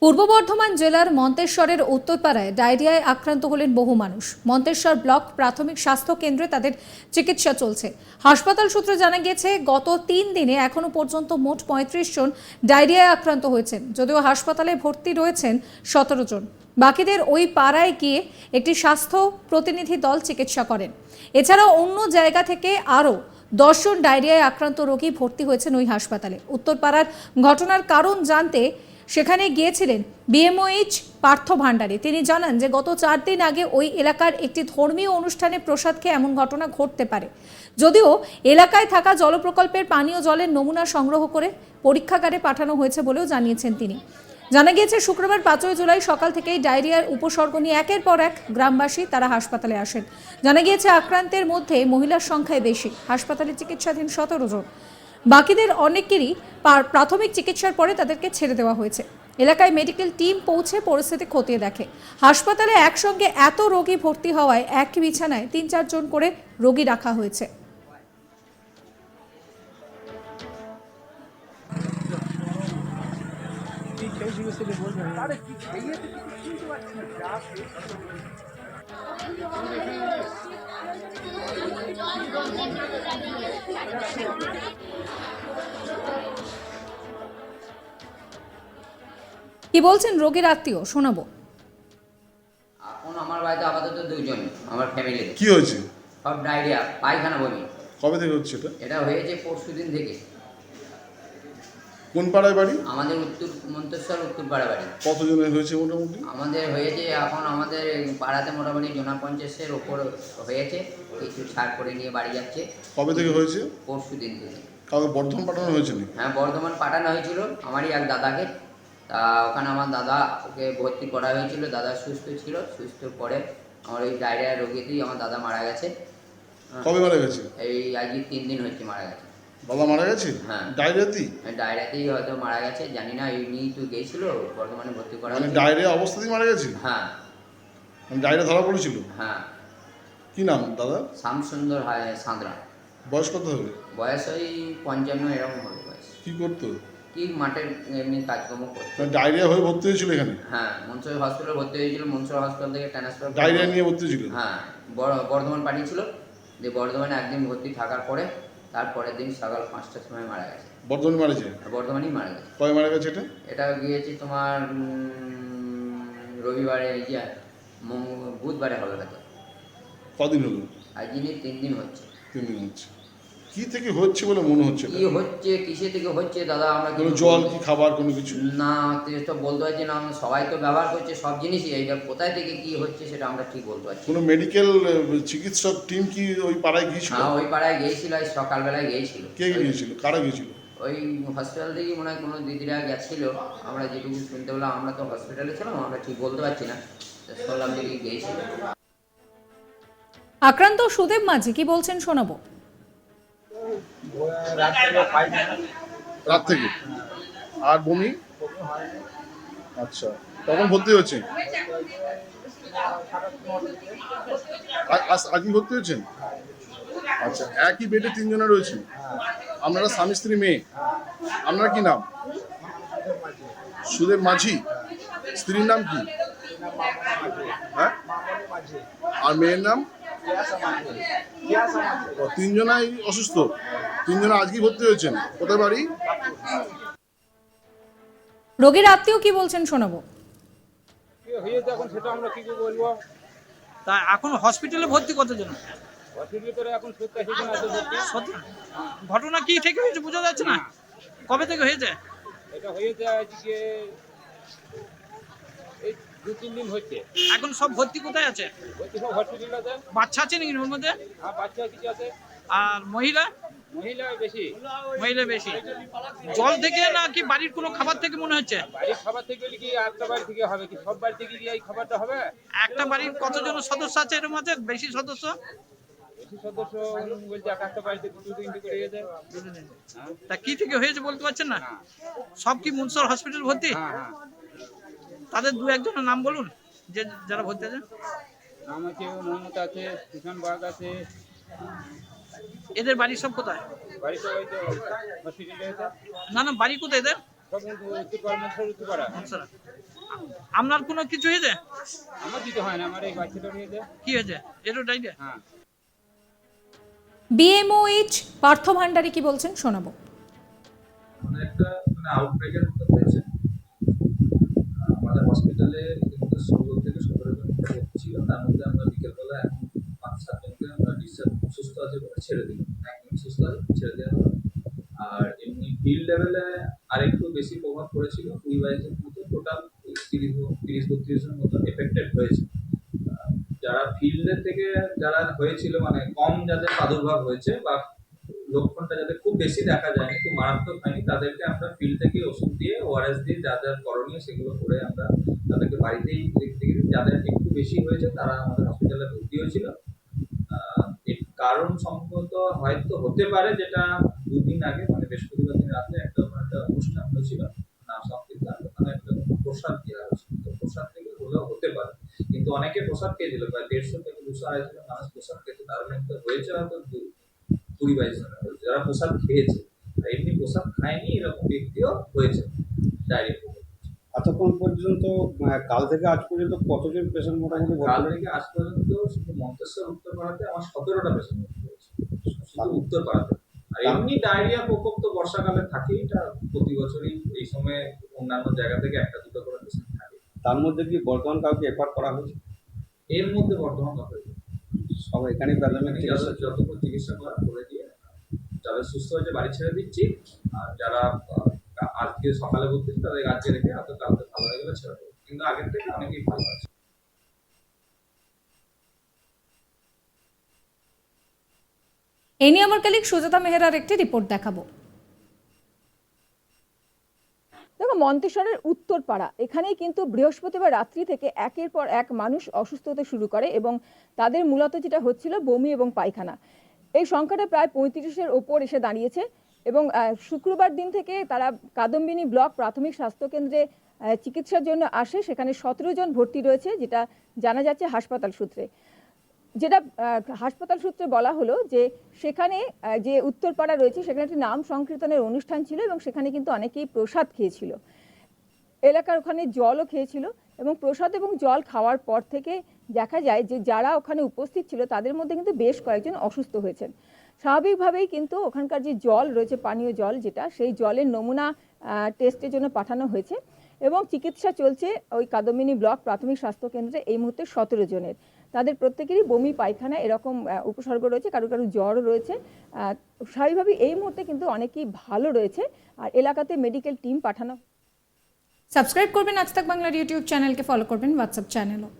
পূর্ব বর্ধমান জেলার মন্তেশ্বরের উত্তরপাড়ায় ডায়রিয়ায় আক্রান্ত হলেন বহু মানুষ। মন্তেশ্বর ব্লক প্রাথমিক স্বাস্থ্য কেন্দ্রে তাদের চিকিৎসা চলছে। হাসপাতাল সূত্রে জানা গিয়েছে, গত 3 দিনে এখনো পর্যন্ত মোট 35 জন ডায়রিয়ায় আক্রান্ত হয়েছেন। যদিও হাসপাতালে ভর্তি রয়েছেন 17 জন। বাকিদের ওই পাড়ায় গিয়ে একটি স্বাস্থ্য প্রতিনিধি দল চিকিৎসা করেন। এছাড়াও অন্য জায়গা থেকে আরও 10 জন ডায়রিয়ায় আক্রান্ত রোগী ভর্তি হয়েছেন ওই হাসপাতালে। উত্তরপাড়ার ঘটনার কারণ জানতে সেখানে গিয়েছিলেন বিএমওএইচ পার্থ ভান্ডারী। তিনি জানান যে গত 4 দিন আগে ওই এলাকার একটি ধর্মীয় অনুষ্ঠানে প্রসাদ খেয়ে এমন ঘটনা ঘটতে পারে। যদিও এলাকায় থাকা জলপ্রকল্পের পানীয় জলের নমুনা সংগ্রহ করে পরীক্ষাগারে পাঠানো হয়েছে বলেও জানিয়েছেন তিনি। জানা গিয়েছে, শুক্রবার 5 জুলাই সকাল থেকেই ডায়রিয়ার উপসর্গ নিয়ে একের পর এক গ্রামবাসী তারা হাসপাতালে আসেন। জানা গিয়েছে, আক্রান্তের মধ্যে মহিলার সংখ্যাই বেশি। হাসপাতালে চিকিৎসাধীন 17 জন। বাকিদের অনেকেরই প্রাথমিক চিকিৎসার পরে তাদেরকে ছেড়ে দেওয়া হয়েছে। এলাকায় মেডিকেল টিম পৌঁছে পরিস্থিতি খতিয়ে দেখে। হাসপাতালে একসঙ্গে এত রোগী ভর্তি হওয়ায় এক বিছানায় 3-4 জন করে রোগী রাখা হয়েছে। কি বলছেন রোগীর আত্মীয়, শোনাবো। এখন আমার বাড়িতে আপাতত 2 জন আমার ফ্যামিলিতে। কি হয়েছে? সব ডায়রিয়া, পায়খানা বমি। কবে থেকে হচ্ছে এটা? এটা হয়েছে পরশুদিন থেকে। কোন পাড়ায় বাড়ি? আমাদের মন্তেশ্বর উত্তরপাড়া বাড়ি। কতজনের হয়েছে মোটামুটি? আমাদের হয়েছে এখন আমাদের পাড়াতে মোটামুটি জনা 50-এর ওপর হয়েছে। কিছু ছাড় করে নিয়ে বাড়ি যাচ্ছে। কবে থেকে হয়েছে? পরশুদিন থেকে। কাউকে বর্ধমান পাঠানো হয়েছে নাকি? হ্যাঁ, বর্ধমান পাঠানো হয়েছিল আমারই এক দাদাকে। তা ওখানে আমার দাদা ওকে ভর্তি করা হয়েছিল। দাদা সুস্থ ছিল। সুস্থর পরে আমার এই ডায়রিয়া রোগীতেই আমার দাদা মারা গেছে। কবে মারা গেছে? এই আজকে 3 দিন হচ্ছে মারা গেছে। দাদা মারা গেছে? হ্যাঁ, ডায়রিয়াতেই? ডায়রিয়াতেই হয়তো মারা গেছে, জানি না। এই নিয়েই তো গিয়েছিল, বর্ধমানে ভর্তি করা মানে হয়েছিল। ডায়রিয়া অবস্থাতেই মারা গেছে? হ্যাঁ মানে ডায়রিয়া ধরা পড়েছিল? হ্যাঁ। কি নাম দাদা? শ্যামসুন্দর সাঁতরা। বয়স কত হবে? বয়স ওই 55 এরকম হবে বয়স। কি করতো? কি মাঠের এমনি কাজকর্ম করতো। মানে ডায়রিয়া হয়ে ভর্তি হয়েছিল এখানে? হ্যাঁ, মনসর হসপিটালে ভর্তি হয়েছিল। মনসর হসপিটাল থেকে ট্রান্সফার ডায়রিয়া নিয়ে ভর্তি ছিল? হ্যাঁ, বর্ধমান পাঠিয়েছিল। যে বর্ধমানে একদিন ভর্তি থাকার পরে তারপরের দিন সকাল 5টার সময় মারা গেছে। বর্ধমানে মারা গেছে? বর্ধমানেই মারা গেছে। কবে মারা গেছে এটা? এটা গিয়েছি তোমার রবিবারে, বুধবারে হবে হয়তো। কদিন হলো? আজ দিনই 3 দিন হচ্ছে। 3 দিন হচ্ছে। কি থেকে হচ্ছে বলে মনে হচ্ছে? কি হচ্ছে, কিসে থেকে হচ্ছে দাদা আমরা কোনো জল কি খাবার কোনো কিছু? না, তো বলতে পারছি না। সবাই তো ব্যবহার করছে সব জিনিসই। এইটা কোথায় থেকে কি হচ্ছে সেটা আমরা ঠিক বলতে পারছি। কোনো মেডিকেল চিকিৎসক টিম কি ওই পাড়ায় গিয়েছিল? হ্যাঁ, ওই পাড়ায় গিয়েছিল, আজ সকালবেলায় গিয়েছিল। কে গিয়েছিল? কারা গিয়েছিল? ওই হসপিটাল থেকে মনে হয় কোনো দিদিরা গেছিল। আমরা যেটুকু শুনতে পেলাম, আমরা তো হসপিটালে ছিলাম, আমরা ঠিক বলতে পারছি না। শুনলাম যে গিয়েছিল। আক্রান্ত সুদেব মাঝি কি বলছেন, শোনাবো। রাত থেকে? আর বমি? আচ্ছা, তখন ভর্তি হয়েছে? আজই ভর্তি হয়েছেন? আচ্ছা, একই বেডে 3 জনে রয়েছেন? আপনারা স্বামী স্ত্রী মেয়ে? আপনার কি নাম? সুদেব মাঝি। স্ত্রীর নাম কি? হ্যাঁ, আর মেয়ের নাম? 3 জনাই অসুস্থ? 3 জনা আজকেই ভর্তি হয়েছেন? কোথায় বাড়ি? রোগীর আত্মীয় কি বলছেন, শোনাবো। এখন সেটা আমরা কি বলবো। তা এখন হসপিটালে ভর্তি কতজন? হসপিটালে করে এখন 87 জন আছে ভর্তি। ঘটনা কি থেকে হয়েছে বোঝা যাচ্ছে না। কবে থেকে হয়েছে? এটা হয়েছে আজকে এই 2-3 দিন হচ্ছে। এখন সব ভর্তি কোথায় আছে? ভর্তি সব হসপিটালে আছে। বাচ্চা আছে নাকি ওর মধ্যে? আর বাচ্চা কিছু আছে। আর মহিলা? মহিলা বেশি। মহিলা বেশি। জল থেকে না কি বাড়ির কোনো খাবার থেকে মনে হচ্ছে? বাড়ির খাবার থেকে কি একটা বাড়ি থেকে হবে কি? সব বাড়ি থেকে কি এই খাবারটা হবে? একটা বাড়ির কতজন সদস্য আছে এর মধ্যে? বেশি সদস্য? বেশি সদস্য বলতে একটা বাড়িতে 2-3টি করে গেছে। তা কি থেকে হয়েছে বলতে পারছেন না? সব কি মনসর হসপিটাল ভর্তি? হ্যাঁ হ্যাঁ। তাদের 2-1 জনের নাম বলুন, যে যারা ভর্তি আছে। নাম আছে মমতা আছে, কিষান বাগ আছে। এদের বাড়ি সব কোথায়? বাড়ি তো ওই তো হসপিটালে আছে। না না, বাড়ি কোথায় এদের? সব উত্তরপাড়া মনসর উত্তরপাড়া। মনসরা। আপনার কোনো কিছু হয়েছে? আমার দিতে হয় না, আমার এই বাচ্চাটা নিয়েছে। কি হয়েছে? এরও ডাইরিয়া? হ্যাঁ, বিএমওএইচ পার্থ ভান্ডারী কি বলছেন শোনাবো। আমাদের একটা আউটব্রেকের মতো হয়েছে। আমাদের হসপিটালে কিন্তু 16 থেকে 17 জন ভর্তি ছিল, তার মধ্যে আমরা বিকেলবেলা এখন 5-7 জনকে আমরা ডিসচার্জ সুস্থ আছে বলে ছেড়ে দিলাম, একদম সুস্থ আছে ছেড়ে দেওয়া হলো। আর এমনি ফিল্ড লেভেলে আরেকটু বেশি প্রভাব পড়েছিল, কুইবাইজের মতো টোটাল 30-32 জন মতো এফেক্টেড হয়েছে। যারা ফিল্ডের থেকে যারা হয়েছিল মানে কম যাদের প্রাদুর্ভাব হয়েছে বা লক্ষণটা যাদের খুব বেশি দেখা যায়নি, খুব মারাত্মক হয়নি, তাদেরকে আমরা ফিল্ড থেকে ওষুধ দিয়ে ওআরএস দিয়ে যা যা করণীয় সেগুলো করে আমরা তাদেরকে বাড়িতেই দেখতে গেছি। যাদের একটু বেশি হয়েছে তারা আমাদের হসপিটালে ভর্তি হয়েছিল। এর কারণ সম্ভবত হয়তো হতে পারে, যেটা 2 দিন আগে মানে বৃহস্পতিবার দিন রাতে একটা অনুষ্ঠান হয়েছিল নাম সংকীর্তন, ওখানে একটা প্রসাদ দেওয়া হয়েছিল, তো প্রসাদ থেকে হলেও হতে পারে। কিন্তু অনেকে প্রসাদ খেয়েছিল, প্রায় 150 থেকে 200-250 জন মানুষ প্রসাদ খেয়েছে, তার মধ্যে হয়েছে হয়তো 20-22 জনের যারা প্রসাদ খেয়েছে। আর এমনি প্রসাদ খায়নি এরকম ব্যক্তিও হয়েছে ডায়রিয়া। এতক্ষণ পর্যন্ত কাল থেকে আজ পর্যন্ত কতজন পেশেন্ট মোটামুটি কাল থেকে আজ পর্যন্ত শুধু মন্তেশ্বর উত্তরপাড়াতে আমার 17টা পেশেন্ট হয়েছে, শুধু উত্তরপাড়াতে। আর এমনি ডায়রিয়া প্রকোপ তো বর্ষাকালে থাকেই, এটা প্রতি বছরই এই সময় অন্যান্য জায়গা থেকে 1-2 করে পেশেন্ট থাকে। তার মধ্যে কি বর্তমান কাউকে এফার করা হয়েছে? এর মধ্যে বর্তমান হয়েছে সব এখানে প্রাথমিক চিকিৎসা যতক্ষণ চিকিৎসা করা করে দিয়ে যাদের সুস্থ হয়েছে বাড়ি ছেড়ে দিচ্ছি, আর যারা আজকে সকালে ভর্তি তাদের আজকে রেখে হয়তো কালকে ভালো হয়ে গেলে ছেড়ে দেবো, কিন্তু আগের থেকে অনেকেই ভালো আছে। এই নিয়ে আমার কলিগ সুজাতা মেহরার একটি রিপোর্ট দেখাবো। দেখো, মন্তেশ্বরের উত্তরপাড়া এখানেই কিন্তু বৃহস্পতিবার রাত্রি থেকে একের পর এক মানুষ অসুস্থ হতে শুরু করে এবং তাদের মূলত যেটা হচ্ছিল বমি এবং পায়খানা। এই সংখ্যাটা প্রায় 35-এর ওপর এসে দাঁড়িয়েছে এবং শুক্রবার দিন থেকে তারা কাদম্বিনী ব্লক প্রাথমিক স্বাস্থ্যকেন্দ্রে চিকিৎসার জন্য আসে। সেখানে 17 জন ভর্তি রয়েছে, যেটা জানা যাচ্ছে হাসপাতাল সূত্রে। যেটা হাসপাতাল সূত্রে বলা হলো যে সেখানে যে উত্তরপাড়া রয়েছে সেখানে একটি নাম সংকীর্তনের অনুষ্ঠান ছিল এবং সেখানে কিন্তু অনেকেই প্রসাদ খেয়েছিল, এলাকার ওখানে জলও খেয়েছিল এবং প্রসাদ এবং জল খাওয়ার পর থেকে দেখা যায় যে যারা ওখানে উপস্থিত ছিল তাদের মধ্যে কিন্তু বেশ কয়েকজন অসুস্থ হয়েছেন। স্বাভাবিকভাবেই কিন্তু ওখানকার যে জল রয়েছে, পানীয় জল যেটা, সেই জলের নমুনা টেস্টের জন্য পাঠানো হয়েছে এবং চিকিৎসা চলছে ওই কাদম্বিনী ব্লক প্রাথমিক স্বাস্থ্যকেন্দ্রে এই মুহূর্তে 17 জনের। তাদের প্রত্যেকেরই বমি পায়খানা এরকম উপসর্গ রয়েছে, কারো কারো জ্বরও রয়েছে। স্বাভাবিকভাবেই এই মুহূর্তে কিন্তু অনেকেই ভালো রয়েছে আর এলাকাতে মেডিকেল টিম পাঠানো। সাবস্ক্রাইব করবেন আজ তাক বাংলার ইউটিউব চ্যানেলকে, ফলো করবেন হোয়াটসঅ্যাপ চ্যানেলও।